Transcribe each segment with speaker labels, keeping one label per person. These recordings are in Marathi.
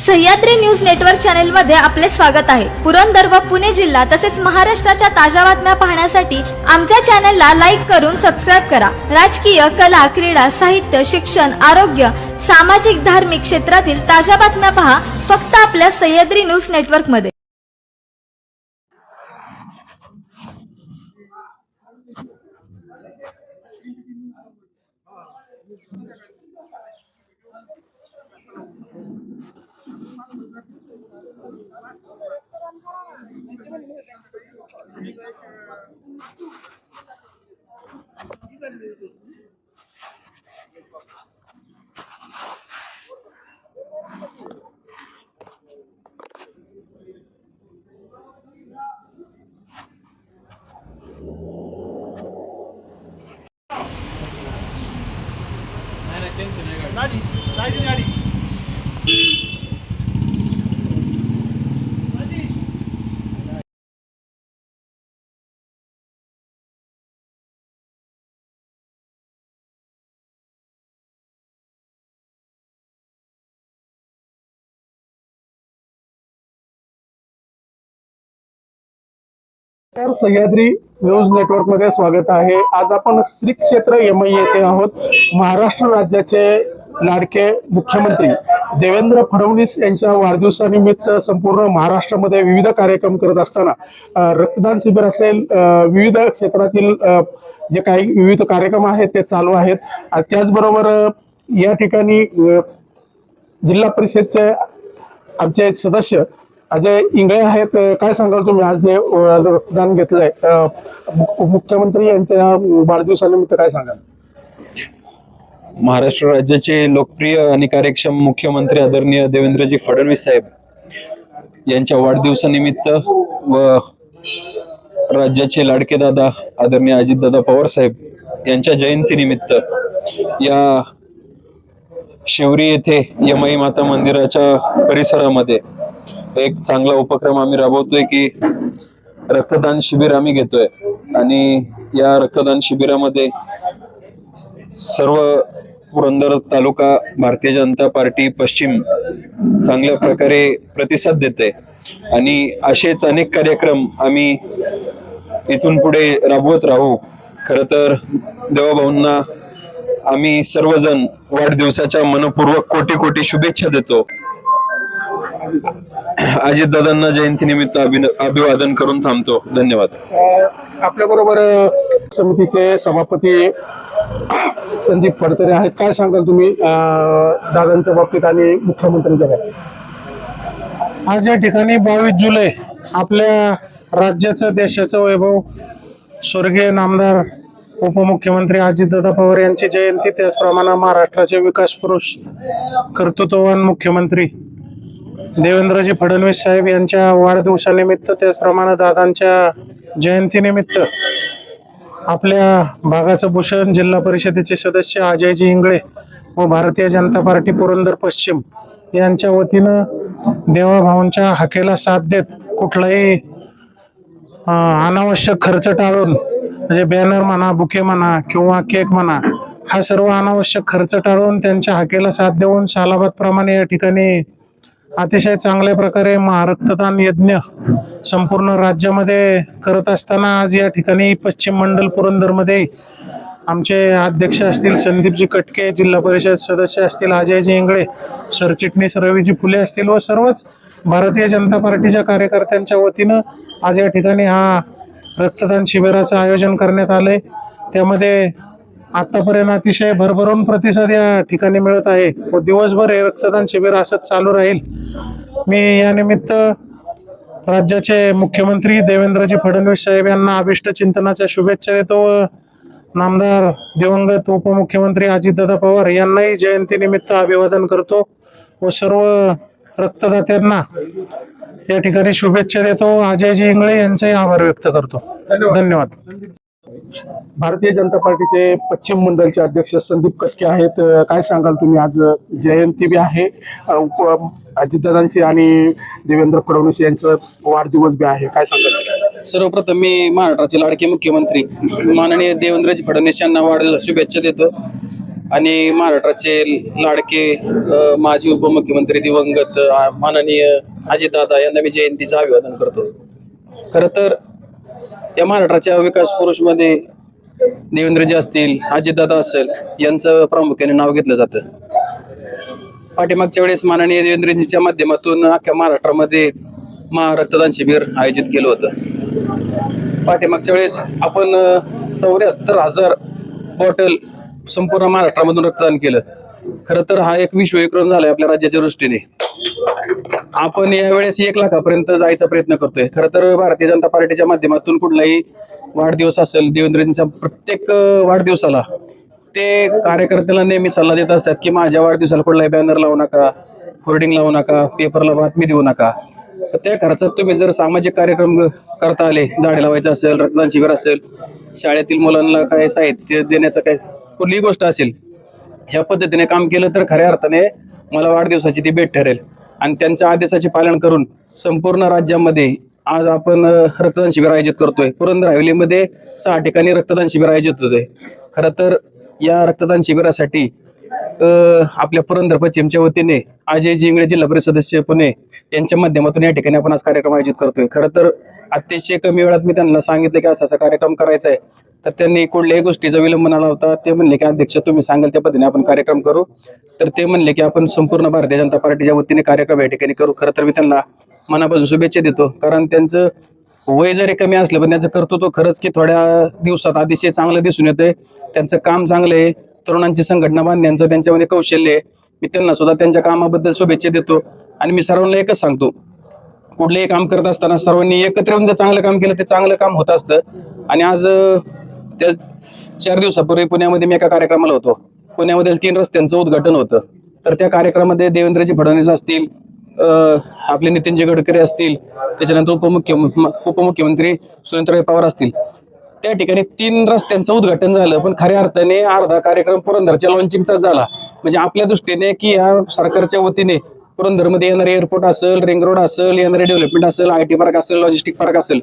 Speaker 1: सह्याद्री न्यूज नेटवर्क चॅनल मध्ये आपले स्वागत आहे। पुरंदर व पुणे जिल्हा तसेच महाराष्ट्राच्या ताज्या बातम्या पाहण्यासाठी आमच्या चॅनलला लाईक करून सबस्क्राइब करा। राजकीय, कला, क्रीडा, साहित्य, शिक्षण, आरोग्य, सामाजिक, धार्मिक क्षेत्रातील ताज्या बातम्या पहा फक्त आपल्या सह्याद्री न्यूज नेटवर्क मध्ये।
Speaker 2: तर सह्याद्री न्यूज नेटवर्क मध्ये स्वागत आहे। आज आपण श्री क्षेत्र यमई येथे आहोत। महाराष्ट्र राज्याचे लाडके मुख्यमंत्री देवेंद्र फडणवीस यांच्या वाढदिवसानिमित्त संपूर्ण महाराष्ट्रामध्ये विविध कार्यक्रम करत असताना रक्तदान शिबिर असेल, विविध क्षेत्रातील जे काही विविध कार्यक्रम आहेत ते चालू आहेत। त्याचबरोबर या ठिकाणी जिल्हा परिषदचे आमचे सदस्य अजय इंगळे आहेत। काय सांगाल तुम्ही, आज हे रक्तदान घेतलंय मुख्यमंत्री यांच्या वाढदिवसानिमित्त, काय सांगाल?
Speaker 3: महाराष्ट्र राज्याचे लोकप्रिय आणि कार्यक्षम मुख्यमंत्री आदरणीय देवेंद्रजी फडणवीस साहेब यांच्या वाढदिवसानिमित्त व राज्याचे लाडके दादा आदरणीय अजितदादा पवार साहेब यांच्या जयंतीनिमित्त या शिवरी येथे यमाई माता मंदिराच्या परिसरामध्ये एक चांगला उपक्रम आम्ही राबवतोय की रक्तदान शिबिर आम्ही घेतोय। आणि या रक्तदान शिबिरामध्ये सर्व पुरंदर तालुका भारतीय जनता पार्टी पश्चिम चांगल्या प्रकारे प्रतिसाद देते आणि असेच अनेक कार्यक्रम आम्ही इथून पुढे राबवत राहू। खरं तर देवाभाऊंना आम्ही सर्वजण वाढदिवसाच्या मनपूर्वक कोटी कोटी शुभेच्छा देतो। अजितदादांना जयंतीनिमित्त अभिवादन करून थांबतो। धन्यवाद।
Speaker 2: आपल्या बरोबर समितीचे सभापती संदीप फडतरे आहेत। काय सांगाल तुम्ही दादांच्या बाबतीत आणि मुख्यमंत्र्यांच्या बाबतीत?
Speaker 4: आज या ठिकाणी 22 जुलै आपल्या राज्याचं देशाचं वैभव स्वर्गीय नामदार उपमुख्यमंत्री अजितदादा पवार यांची जयंती, त्याचप्रमाणे महाराष्ट्राचे विकास पुरुष कर्तृत्ववान मुख्यमंत्री देवेंद्रजी फडणवीस साहेब यांच्या वाढदिवसानिमित्त, त्याचप्रमाणे दादांच्या जयंतीनिमित्त आपल्या भागाचं भूषण जिल्हा परिषदेचे सदस्य अजयजी इंगळे व भारतीय जनता पार्टी पुरंदर पश्चिम यांच्या वतीनं देवाभाऊंच्या हाकेला साथ देत कुठलाही अनावश्यक खर्च टाळून, म्हणजे बॅनर म्हणा, बुके म्हणा किंवा केक म्हणा, हा सर्व अनावश्यक खर्च टाळून त्यांच्या हाकेला साथ देऊन सालाबाद प्रमाणे या ठिकाणी अतिशय चांगल्या प्रकारे रक्तदान यज्ञ संपूर्ण राज्यामध्ये करत असताना आज या ठिकाणी पश्चिम मंडल पुरंदरमध्ये आमचे अध्यक्ष असतील संदीपजी कटके, जिल्हा परिषद सदस्य असतील अजयजी इंगळे, सरचिटणीस रवीजी फुले असतील व सर्वच भारतीय जनता पार्टीच्या कार्यकर्त्यांच्या वतीनं आज या ठिकाणी हा रक्तदान शिबिराचं आयोजन करण्यात आलंय। त्यामध्ये आतापर्यंत अतिशय भरभरून प्रतिसाद या ठिकाणी मिळत आहे व दिवसभर हे रक्तदान शिबिर असंच चालू राहील। मी या निमित्त राज्याचे मुख्यमंत्री देवेंद्रजी फडणवीस साहेब यांना अभिष्ट चिंतनाच्या शुभेच्छा देतो व नामदार दिवंगत उपमुख्यमंत्री अजितदादा पवार यांनाही जयंतीनिमित्त अभिवादन करतो व सर्व रक्तदात्यांना या ठिकाणी शुभेच्छा देतो। अजयजी इंगळे यांचाही आभार व्यक्त करतो। धन्यवाद।
Speaker 2: भारतीय जनता पार्टीचे पश्चिम मंडलचे अध्यक्ष संदीप कटके आहेत। काय सांगाल तुम्ही, आज जयंती बी आहे अजितदादांची आणि देवेंद्र फडणवीस यांचा वाढदिवस बी आहे, काय सांगाल?
Speaker 5: सर्वप्रथम मी महाराष्ट्राचे लाडके मुख्यमंत्री माननीय देवेंद्रजी फडणवीस यांना वाढदिवस शुभेच्छा देतो।
Speaker 3: आणि महाराष्ट्राचे लाडके माजी उपमुख्यमंत्री दिवंगत माननीय अजितदादा यांना मी जयंतीचं अभिवादन करतो. खरं तर या महाराष्ट्राच्या विकास पुरुषमध्ये देवेंद्रजी असतील, अजितदादा असेल, यांचं प्रामुख्याने नाव घेतलं जातं. पाठीमागच्या वेळेस माननीय देवेंद्रजींच्या माध्यमातून अख्ख्या महाराष्ट्रामध्ये महारक्तदान शिबिर आयोजित केलं होतं. पाठीमागच्या वेळेस आपण 74,000 बॉटल संपूर्ण महाराष्ट्रामधून रक्तदान केलं. खरं तर हा एक विश्वविक्रम झालाय आपल्या राज्याच्या दृष्टीने. आपण यावेळेस 1 लाखापर्यंत जायचा प्रयत्न करतोय. खरं तर भारतीय जनता पार्टीच्या माध्यमातून कुठलाही वाढदिवस असेल, देवेंद्रजींच्या प्रत्येक वाढदिवसाला ते कार्यकर्त्याला नेहमी सल्ला देत असतात की माझ्या वाढदिवसाला कुठलाही बॅनर लावू नका, होर्डिंग लावू नका, पेपरला बातमी देऊ नका. त्या खर्चात तुम्ही जर सामाजिक कार्यक्रम करता आले, झाडे लावायचं असेल, रक्तदान शिबिर असेल, शाळेतील मुलांना काय साहित्य देण्याचं काय कुठलीही गोष्ट असेल, ह्या पद्धतीने काम केलं तर खऱ्या अर्थाने मला वाढदिवसाची ती भेट ठरेल. आणि त्यांच्या आदेशाचे पालन करून संपूर्ण राज्यामध्ये आज आपण रक्तदान शिबिर आयोजित करतोय. पुरंदर हवेलीमध्ये 6 ठिकाणी रक्तदान शिबिर आयोजित होतोय. खरं तर या रक्तदान शिबिरासाठी आपल्या पुरंदर पश्चिमच्या वतीने अजयजी इंगळे जिल्हा परिषद सदस्य पुणे यांच्या माध्यमातून या ठिकाणी आपण आज कार्यक्रम आयोजित करतोय. खरं तर अतिशय कमी वेळात मी त्यांना सांगितलं की असा कार्यक्रम करायचा आहे, तर त्यांनी कुठल्याही गोष्टीचा विलंब न लावता ते म्हणले की अध्यक्ष तुम्ही सांगाल त्या पद्धतीने आपण कार्यक्रम करू. तर ते म्हणले की आपण संपूर्ण भारतीय जनता पार्टीच्या वतीने कार्यक्रम या ठिकाणी करू. खरं तर मी त्यांना मनापासून शुभेच्छा देतो, कारण त्यांचं वय जरी कमी असलं पण त्यांचं कर्तृत्व खरंच की थोड्या दिवसात अतिशय चांगलं दिसून येतंय. त्यांचं काम चांगलं आहे, तरुणांची संघटना बांधण्याचं त्यांच्यामध्ये कौशल्य आहे. मी त्यांना सुद्धा त्यांच्या कामाबद्दल शुभेच्छा देतो. आणि मी सर्वांना एकच सांगतो, कुठलंही काम करत असताना सर्वांनी एकत्र येऊन जर चांगलं काम केलं ते चांगलं काम होत असतं. आणि आज त्या 4 दिवसापूर्वी पुण्यामध्ये मी एका कार्यक्रमाला होतो. पुण्यामधील 3 रस्त्यांचं उद्घाटन होतं. तर त्या कार्यक्रमामध्ये देवेंद्रजी फडणवीस असतील, आपले नितीनजी गडकरी असतील, त्याच्यानंतर उपमुख्यमंत्री सुरेंद्रभाई पवार असतील, त्या ठिकाणी 3 रस्त्यांचं उद्घाटन झालं. पण खऱ्या अर्थाने अर्धा कार्यक्रम पुरंदरच्या लॉन्चिंगचा झाला. म्हणजे आपल्या दृष्टीने की या सरकारच्या वतीने पुरंदरमध्ये येणारे एअरपोर्ट असेल, रिंग रोड असेल, येणारे डेव्हलपमेंट असेल, IT पार्क असेल, लॉजिस्टिक पार्क असेल,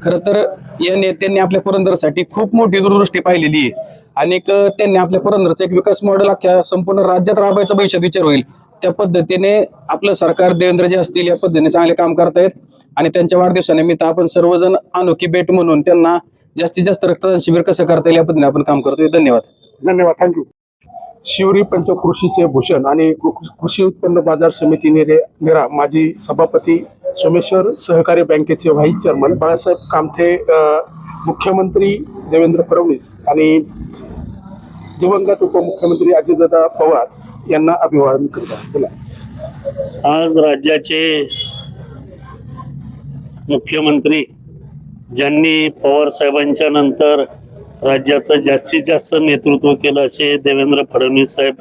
Speaker 3: खरं तर या नेत्यांनी आपल्या पुरंदरसाठी खूप मोठी दूरदृष्टी पाहिलेली आहे. आणि त्यांनी आपल्या पुरंदरचं एक विकास मॉडेल अख्ख्या संपूर्ण राज्यात राबवायचा भविष्यात विचार होईल. त्या पद्धतीने आपलं सरकार देवेंद्रजी असतील या पद्धतीने चांगले काम करतायत. आणि त्यांच्या वाढदिवसानिमित्त आपण सर्वजण अनोखी भेट म्हणून त्यांना जास्तीत जास्त रक्तदान शिबिर कसं करता येईल या पद्धतीने आपण काम करतोय. धन्यवाद.
Speaker 2: धन्यवाद, थँक्यू. शिवरी पंचकृषीचे भूषण आणि कृषी उत्पन्न बाजार समिती निरा माजी सभापती, सोमेश्वर सहकारी बँकेचे व्हाईस चेअरमन बाळासाहेब कामथे, मुख्यमंत्री देवेंद्र फडणवीस आणि दिवंगत उपमुख्यमंत्री अजितदादा पवार यांना अभिवादन करतात.
Speaker 5: आज राज्याचे मुख्यमंत्री ज्यांनी पवार साहेबांच्या नंतर राज्याचं जास्तीत जास्त नेतृत्व केलं असे देवेंद्र फडणवीस साहेब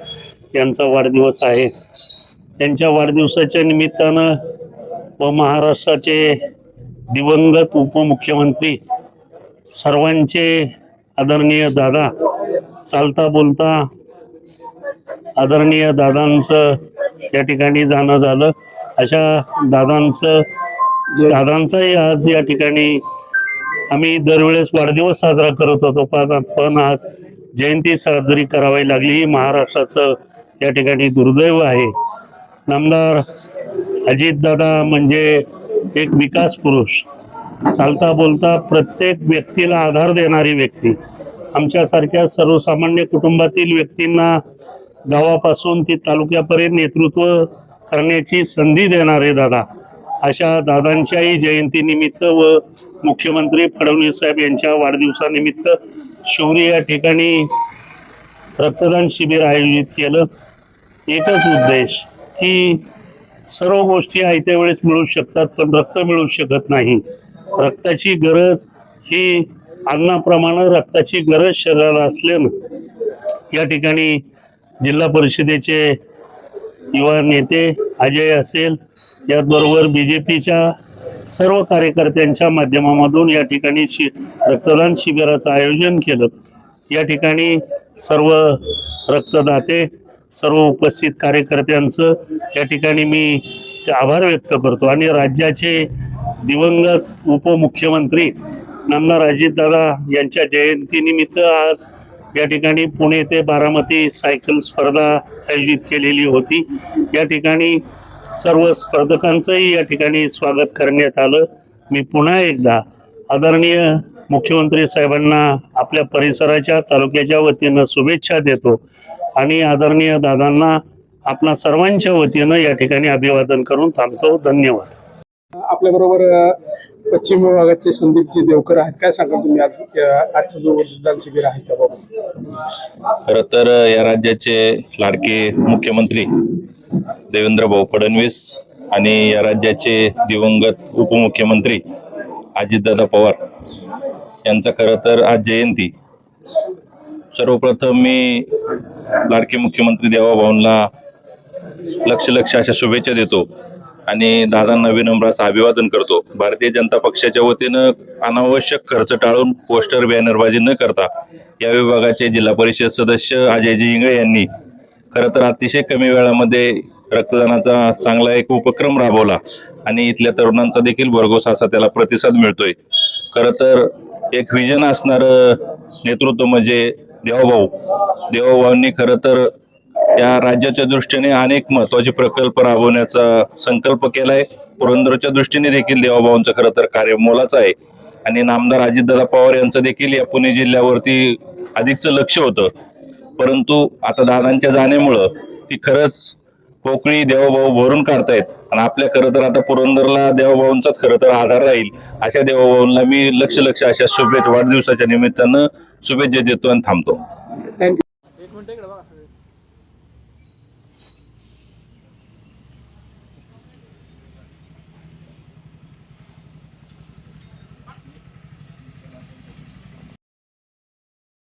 Speaker 5: यांचा वाढदिवस आहे. त्यांच्या वाढदिवसाच्या निमित्तानं व महाराष्ट्राचे दिवंगत उपमुख्यमंत्री सर्वांचे आदरणीय दादा, चालता बोलता आदरणीय दादांचं या ठिकाणी जाणं झालं. अशा दादांचाही आज या ठिकाणी आम्ही दरवेळेस वाढदिवस साजरा करत होतो, पण आज जयंती साजरी करावी लागली. ही महाराष्ट्राचं या ठिकाणी दुर्दैव आहे. नामदार अजितदादा म्हणजे एक विकास पुरुष, चालता बोलता प्रत्येक व्यक्तीला आधार देणारी व्यक्ती. आमच्यासारख्या सर्वसामान्य कुटुंबातील व्यक्तींना गावापासून ते तालुक्यापर्यंत नेतृत्व करण्याची संधी देणारे दादा. अशा दादांच्याही जयंतीनिमित्त व मुख्यमंत्री फडणवीस साहेब यांच्या वाढदिवसानिमित्त शिवरी या ठिकाणी रक्तदान शिबिर आयोजित केलं. एकच उद्देश की सर्व गोष्टी आयत्या वेळेस मिळू शकतात पण रक्त मिळू शकत नाही. रक्ताची गरज ही अन्नाप्रमाणे रक्ताची गरज शरीराला असल्यानं या ठिकाणी जिल्हा परिषदेचे युवा नेते अजय असेल, याचबरोबर BJPच्या सर्व कार्यकर्त्यांच्या माध्यमामधून या ठिकाणी रक्तदान शिबिराचं आयोजन केलं. या ठिकाणी सर्व रक्तदाते, सर्व उपस्थित कार्यकर्त्यांचं या ठिकाणी मी आभार व्यक्त करतो. आणि राज्याचे दिवंगत उपमुख्यमंत्री नामदार अजितदादा यांच्या जयंतीनिमित्त आज या ठिकाणी पुणे ते बारामती सायकल स्पर्धा आयोजित केलेली होती. या ठिकाणी सर्व स्पर्धकांचंही या ठिकाणी स्वागत करण्यात आलं. मी पुन्हा एकदा आदरणीय मुख्यमंत्री साहेबांना आपल्या परिसराच्या तालुक्याच्या वतीनं शुभेच्छा देतो आणि आदरणीय दादांना आपल्या सर्वांच्या वतीनं या ठिकाणी अभिवादन करून थांबतो. धन्यवाद.
Speaker 2: आपल्या बरोबर पश्चिम विभागाचे संदीपजी देवकर आहेत. काय सांगा तुम्ही आजचं जो मतदान शिबिर आहे त्याबाबत?
Speaker 6: खरं तर या राज्याचे लाडके मुख्यमंत्री देवेंद्र भाऊ फडणवीस आणि या राज्याचे दिवंगत उपमुख्यमंत्री अजितदादा पवार यांचा खरं तर आज जयंती. सर्वप्रथम मी लाडके मुख्यमंत्री देवाभाऊंना लक्ष अशा शुभेच्छा देतो आणि दादांना विनम्र असं अभिवादन करतो. भारतीय जनता पक्षाच्या वतीनं अनावश्यक खर्च टाळून पोस्टर बॅनरबाजी न करता या विभागाचे जिल्हा परिषद सदस्य अजयजी इंगळे यांनी खरं तर अतिशय कमी वेळामध्ये रक्तदानाचा चांगला एक उपक्रम राबवला आणि इथल्या तरुणांचा देखील भरघोस असा त्याला प्रतिसाद मिळतोय. खरं तर एक विजन असणारं नेतृत्व म्हणजे देवाभाऊंनी खरं तर या राज्याच्या दृष्टीने अनेक महत्वाचे प्रकल्प राबवण्याचा संकल्प केलाय. पुरंदरच्या दृष्टीने देखील देवाभाऊंचं खरं तर कार्य मोलाचं आहे आणि नामदार अजितदादा पवार यांचं देखील या पुणे जिल्ह्यावरती अधिकचं लक्ष होतं. परंतु आता दादांच्या जाण्यामुळं ती खरंच पोकळी देवाभाऊ भरून काढतायत आणि आपल्या खरं तर आता पुरंदरला देवाभाऊंचाच खरं तर आधार राहील. अशा देवाभाऊंना मी लक्ष अशा शुभेच्छा वाढदिवसाच्या निमित्तानं शुभेच्छा देतो आणि थांबतो.
Speaker 2: थँक्यू.